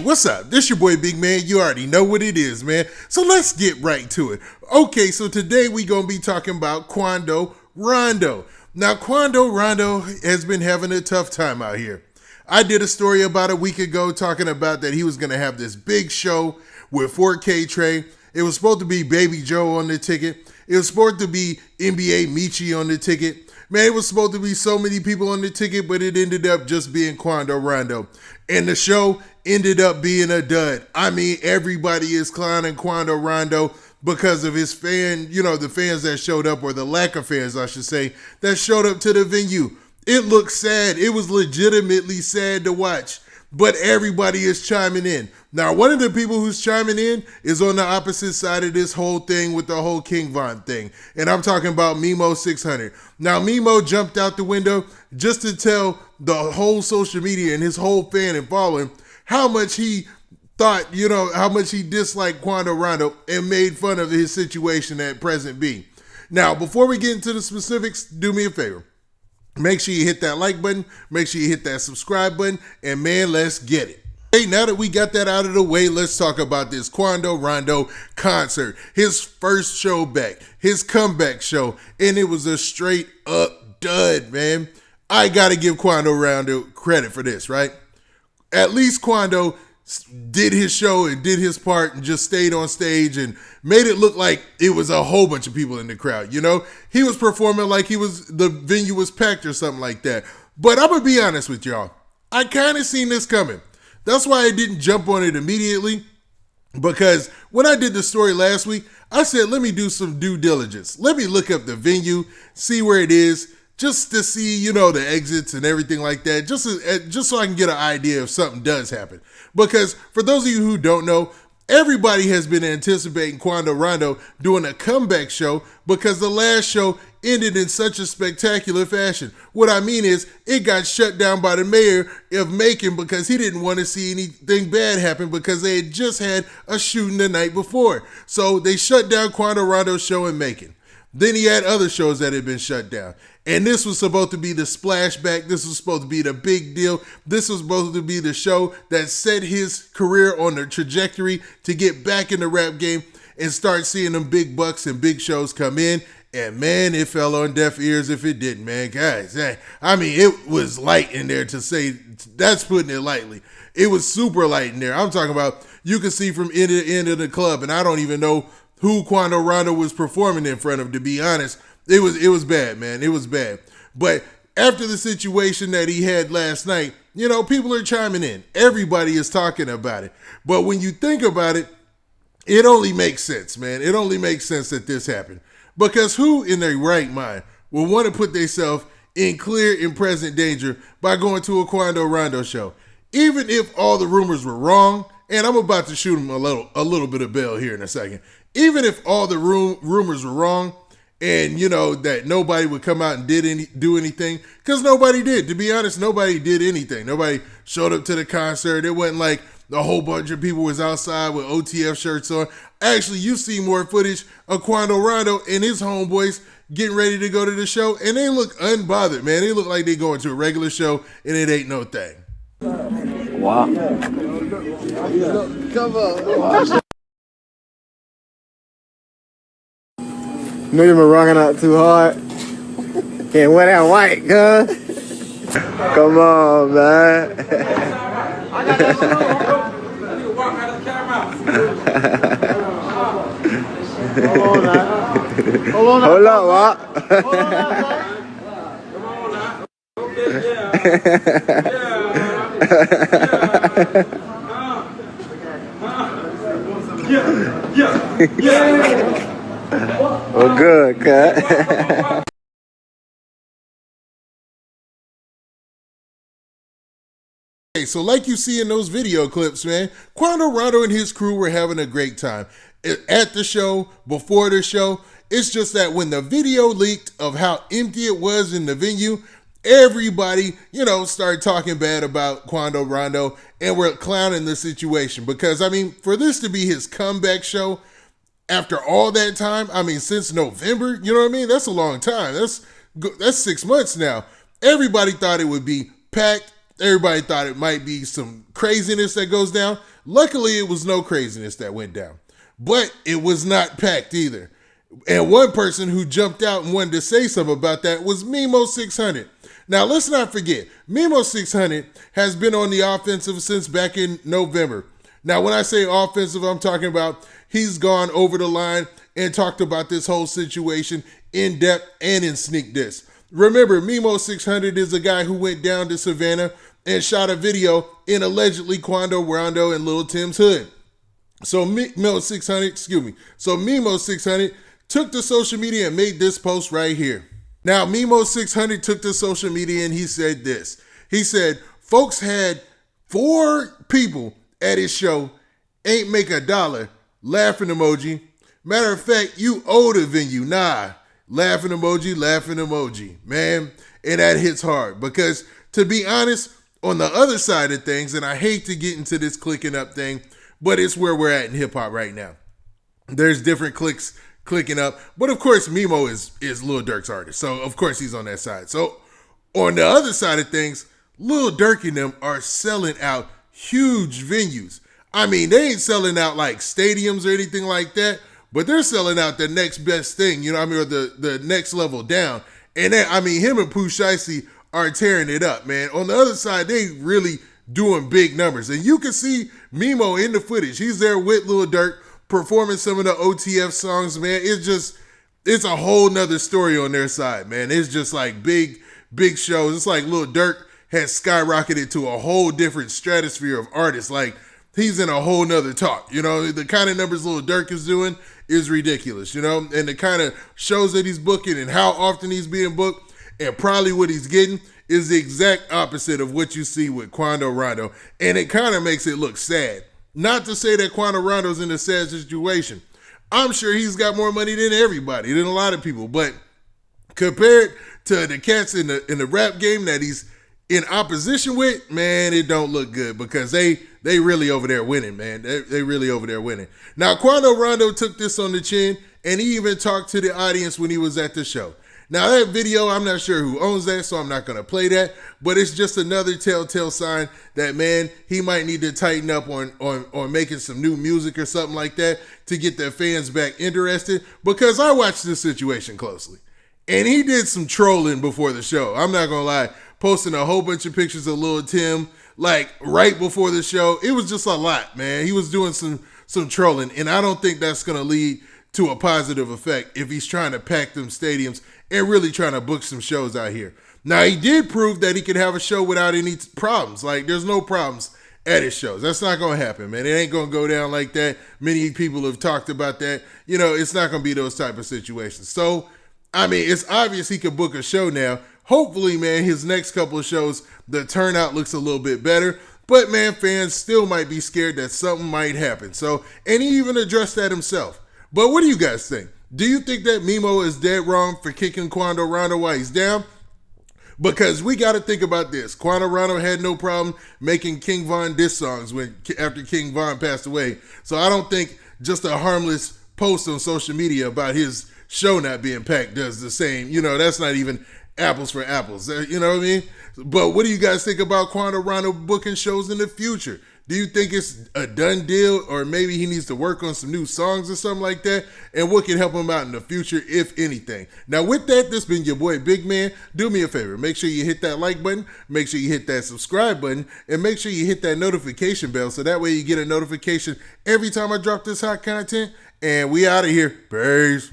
what's up? This your boy Big Man. You already know what it is, man. So let's get right to it. Okay, so today we gonna be talking about Quando Rondo. Now, Quando Rondo has been having a tough time out here. I did a story about a week ago talking about that he was gonna have this big show with 4K Trey. It was supposed to be Baby Joe on the ticket. It was supposed to be NBA Michi on the ticket. Man, it was supposed to be so many people on the ticket, but it ended up just being Quando Rondo. And the show ended up being a dud. I mean, everybody is clowning Quando Rondo because of his the fans that showed up, or the lack of fans, I should say, that showed up to the venue. It looked sad. It was legitimately sad to watch. But everybody is chiming in. Now, one of the people who's chiming in is on the opposite side of this whole thing with the whole King Von thing. And I'm talking about Memo600. Now, Memo jumped out the window just to tell the whole social media and his whole fan and following how much he thought, how much he disliked Quando Rondo and made fun of his situation at present B. Now, before we get into the specifics, do me a favor. Make sure you hit that like button, make sure you hit that subscribe button, and man, let's get it. Hey, now that we got that out of the way, let's talk about this Quando Rondo concert. His first show back, his comeback show, and it was a straight up dud, man. I gotta give Quando Rondo credit for this, right? At least Quando did his show and did his part and just stayed on stage and made it look like it was a whole bunch of people in the crowd. He was performing like the venue was packed or something like that. But I'm gonna be honest with y'all, I kind of seen this coming. That's why I didn't jump on it immediately, because when I did the story last week, I said, let me do some due diligence. Let me look up the venue, see where it is, just to see, the exits and everything like that, just so I can get an idea if something does happen. Because for those of you who don't know, everybody has been anticipating Quando Rondo doing a comeback show because the last show ended in such a spectacular fashion. What I mean is, it got shut down by the mayor of Macon because he didn't want to see anything bad happen because they had just had a shooting the night before. So they shut down Quando Rondo's show in Macon. Then he had other shows that had been shut down. And this was supposed to be the splashback. This was supposed to be the big deal. This was supposed to be the show that set his career on the trajectory to get back in the rap game and start seeing them big bucks and big shows come in. And man, it fell on deaf ears if it didn't, man. Guys, I mean, it was light in there, to say, that's putting it lightly. It was super light in there. I'm talking about, you could see from end to end of the club, and I don't even know who Quando Rondo was performing in front of, to be honest. It was bad, man. It was bad. But after the situation that he had last night, people are chiming in. Everybody is talking about it. But when you think about it, it only makes sense, man. It only makes sense that this happened. Because who in their right mind will want to put themselves in clear and present danger by going to a Quando Rondo show? Even if all the rumors were wrong, and I'm about to shoot him a little bit of bail here in a second. Even if all the rumors were wrong, and that nobody would come out and do anything, because nobody did. To be honest, nobody did anything. Nobody showed up to the concert. It wasn't like a whole bunch of people was outside with OTF shirts on. Actually, you see more footage of Quando Rondo and his homeboys getting ready to go to the show, and they look unbothered, man. They look like they going to a regular show, and it ain't no thing. Wow. Come on. Know you been rocking out too hard. Can't wear that white, cuz. Come on, man. Hold on, what? Yeah. Oh, good, cut. Okay, so like you see in those video clips, man, Quando Rondo and his crew were having a great time. At the show, before the show, it's just that when the video leaked of how empty it was in the venue, everybody, started talking bad about Quando Rondo and were clowning the situation. Because, I mean, for this to be his comeback show, after all that time, I mean, since November, you know what I mean? That's a long time. That's 6 months now. Everybody thought it would be packed. Everybody thought it might be some craziness that goes down. Luckily, it was no craziness that went down, but it was not packed either. And one person who jumped out and wanted to say something about that was Memo600. Now, let's not forget, Memo600 has been on the offensive since back in November. Now, when I say offensive, I'm talking about he's gone over the line and talked about this whole situation in depth and in sneak diss. Remember, Memo600 is a guy who went down to Savannah and shot a video in allegedly Quando Rondo and Lil Tim's hood. So Memo600 took to social media and made this post right here. Now, Memo600 took to social media and he said this. He said, folks had 4 people at his show, ain't make a dollar, laughing emoji. Matter of fact, you owe the venue, nah. Laughing emoji, man. And that hits hard because, to be honest, on the other side of things, and I hate to get into this clicking up thing, but it's where we're at in hip hop right now. There's different clicks clicking up, but of course Memo is Lil Durk's artist, so of course he's on that side. So on the other side of things, Lil Durk and them are selling out huge venues. I mean, they ain't selling out like stadiums or anything like that, but they're selling out the next best thing, you know what I mean, or the next level down. And then, I mean, him and Pooh Shiesty are tearing it up, man. On the other side, they really doing big numbers. And you can see Memo in the footage. He's there with Lil Durk performing some of the OTF songs, man. It's a whole nother story on their side, man. It's just like big shows. It's like Lil Durk has skyrocketed to a whole different stratosphere of artists. Like, he's in a whole nother talk. You know, the kind of numbers Lil Durk is doing is ridiculous, you know, and the kind of shows that he's booking and how often he's being booked and probably what he's getting is the exact opposite of what you see with Quando Rondo. And it kind of makes it look sad. Not to say that Quando Rondo's in a sad situation. I'm sure he's got more money than everybody, than a lot of people, but compared to the cats in the rap game that he's in opposition with, man, it don't look good because they really over there winning, man. They really over there winning. Now, Quando Rondo took this on the chin, and he even talked to the audience when he was at the show. Now, that video, I'm not sure who owns that, so I'm not going to play that, but it's just another telltale sign that, man, he might need to tighten up on making some new music or something like that to get their fans back interested, because I watched this situation closely, and he did some trolling before the show. I'm not going to lie, posting a whole bunch of pictures of Lil Tim, like, right before the show. It was just a lot, man. He was doing some trolling, and I don't think that's going to lead to a positive effect if he's trying to pack them stadiums and really trying to book some shows out here. Now, he did prove that he could have a show without any problems. Like, there's no problems at his shows. That's not going to happen, man. It ain't going to go down like that. Many people have talked about that. You know, it's not going to be those type of situations. So, I mean, it's obvious he could book a show now. Hopefully, man, his next couple of shows, the turnout looks a little bit better. But, man, fans still might be scared that something might happen. So, and he even addressed that himself. But what do you guys think? Do you think that Memo is dead wrong for kicking Quando Rondo while he's down? Because we got to think about this. Quando Rondo had no problem making King Von diss songs after King Von passed away. So I don't think just a harmless post on social media about his show not being packed does the same. You know, that's not even apples for apples. You know what I mean? But what do you guys think about Quando Rondo booking shows in the future? Do you think it's a done deal, or maybe he needs to work on some new songs or something like that? And what can help him out in the future, if anything? Now, with that, this has been your boy, Big Man. Do me a favor. Make sure you hit that like button. Make sure you hit that subscribe button. And make sure you hit that notification bell so that way you get a notification every time I drop this hot content. And we out of here. Peace.